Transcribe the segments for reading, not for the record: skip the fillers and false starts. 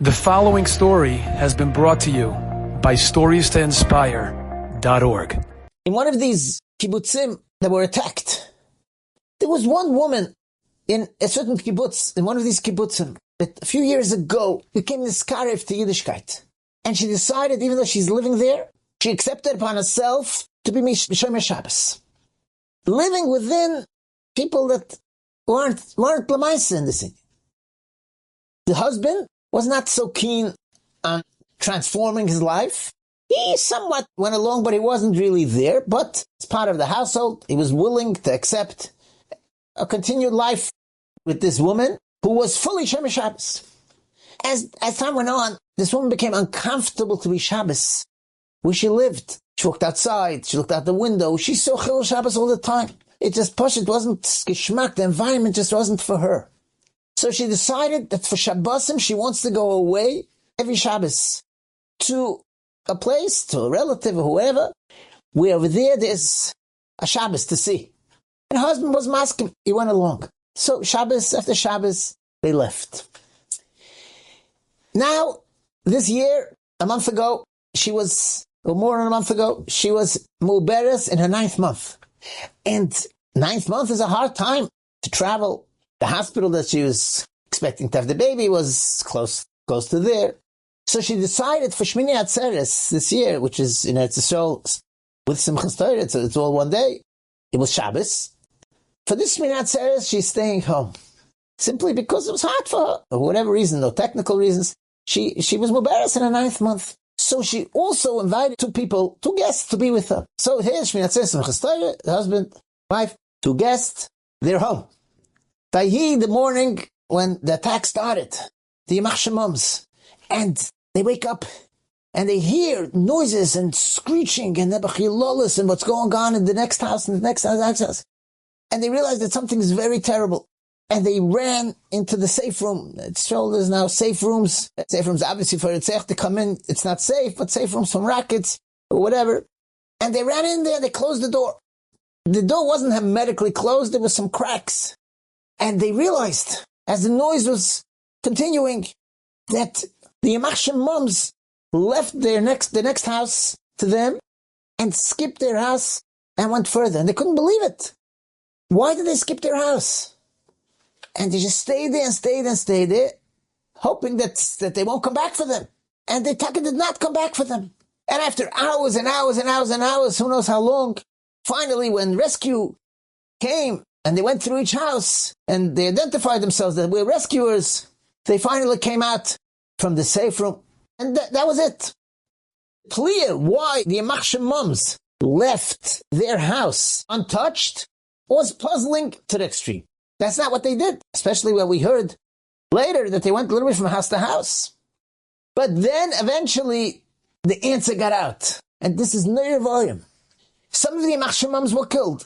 The following story has been brought to you by StoriesToInspire.org. In one of these kibbutzim that were attacked, there was one woman in a certain kibbutz, in one of these kibbutzim, that a few years ago became niskaref to Yiddishkeit. And she decided, even though she's living there, she accepted upon herself to be Shomer Shabbos. Living within people that weren't Lamaisa in this thing. The husband was not so keen on transforming his life. He somewhat went along, but he wasn't really there. But as part of the household, he was willing to accept a continued life with this woman who was fully Shomer Shabbos. As time went on, this woman became uncomfortable to be Shabbos where she lived. She walked outside, she looked out the window, she saw Chilul Shabbos all the time. It wasn't geschmack, the environment just wasn't for her. So she decided that for Shabbosim, she wants to go away every Shabbos to a place, to a relative or whoever, where over there's a Shabbos to see. And her husband was masking. He went along. So Shabbos after Shabbos, they left. Now, this year, a month ago, or more than a month ago, she was Muberes in her 9th month. And 9th month is a hard time to travel. The hospital that she was expecting to have the baby was close to there. So she decided for Shmini Atzeres this year, which is in Eretz Yisrael with Simchas Torah, it's all one day. It was Shabbos. For this Shmini Atzeres, she's staying home. Simply because it was hard for her. For whatever reason, no technical reasons. She was Mubarak in her 9th month. So she also invited two guests to be with her. So here's Shmini Atzeres, Simchas Torah, the husband, wife, 2 guests, they're home. The morning when the attack started, the Yamach Shemams, and they wake up and they hear noises and screeching and nebachilolis and what's going on in the next house and the next house. And they realize that something is very terrible. And they ran into the safe room. It's told there's now safe rooms. Safe rooms, obviously, for Ritzach to come in, it's not safe, but safe rooms from rackets or whatever. And they ran in there, they closed the door. The door wasn't hermetically closed, there was some cracks. And they realized, as the noise was continuing, that the Yamach Shemams left the next house to them and skipped their house and went further. And they couldn't believe it. Why did they skip their house? And they just stayed there and stayed there, hoping that they won't come back for them. And the attacker did not come back for them. And after hours and hours and hours and hours, who knows how long, finally when rescue came, and they went through each house, and they identified themselves that we're rescuers. They finally came out from the safe room, and that was it. Clear why the Yamach Shemams left their house untouched was puzzling to the extreme. That's not what they did, especially when we heard later that they went literally from house to house. But then, eventually, the answer got out, and this is Neir Volume. Some of the Yamach Shemams were killed.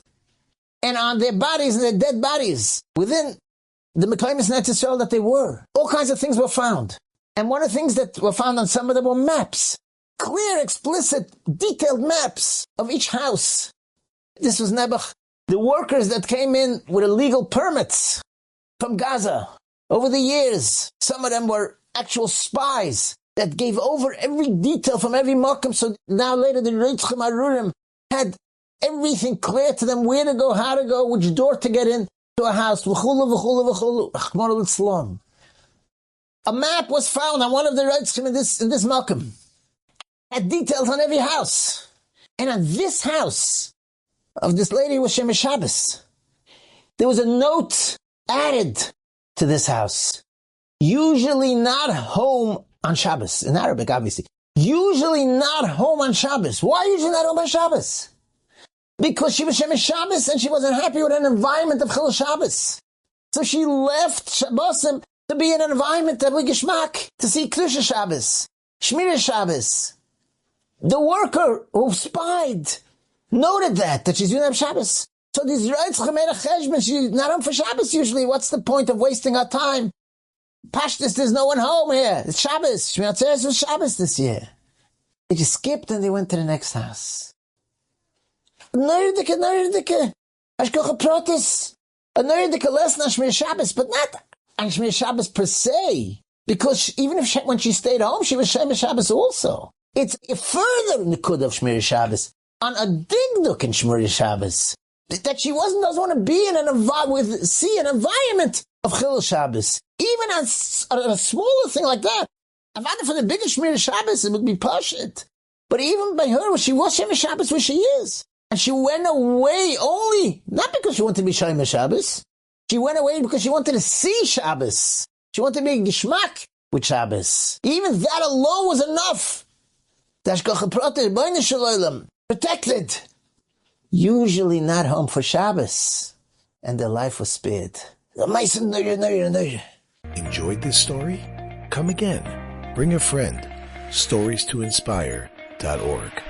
And on their bodies, and their dead bodies, within the Mekaymis Eretz Yisrael that they were, all kinds of things were found. And one of the things that were found on some of them were maps. Clear, explicit, detailed maps of each house. This was Nebuch. The workers that came in with illegal permits from Gaza over the years, some of them were actual spies that gave over every detail from every makom. So now later the Reitzchim Arurim had everything clear to them, where to go, how to go, which door to get in to a house. A map was found on one of the Reitzchim in this Malcolm. Had details on every house. And on this house of this lady who was Shomer Shabbos, there was a note added to this house. Usually not home on Shabbos. In Arabic, obviously. Usually not home on Shabbos. Why usually not home on Shabbos? Because she was Shomer Shabbos and she wasn't happy with an environment of Chilul Shabbos. So she left Shabbosim to be in an environment of Geshmak, to see Kedusha Shabbos, Shmira Shabbos. The worker who spied noted that she's doing on Shabbos. So these Reitzchim made a cheshbon, she's not home for Shabbos usually. What's the point of wasting our time? Pashtus, there's no one home here. It's Shabbos. Shmini Atzeres was Shabbos this year. They just skipped and they went to the next house. Nerdike. Ashkocha Protis. A nerdike lesson on Shmini Shabbos, but not on Shmini Shabbos per se. Because even if when she stayed home, she was Shemesh Shabbos also. It's a further Nikud of Shmir Shabbos, on a digduk in Shmir Shabbos, that she doesn't want to be in an environment of Chil Shabbos. Even on a smaller thing like that, Avada for the bigger Shmir Shabbos, it would be Pashit. But even by her, she was Shemesh Shabbos where she is. And she went away only, not because she wanted to be Shemesh Shabbos. She went away because she wanted to see Shabbos. She wanted to be Gishmak with Shabbos. Even that alone was enough. Protected. Usually not home for Shabbos. And their life was spared. Enjoyed this story? Come again. Bring a friend. StoriesToInspire.org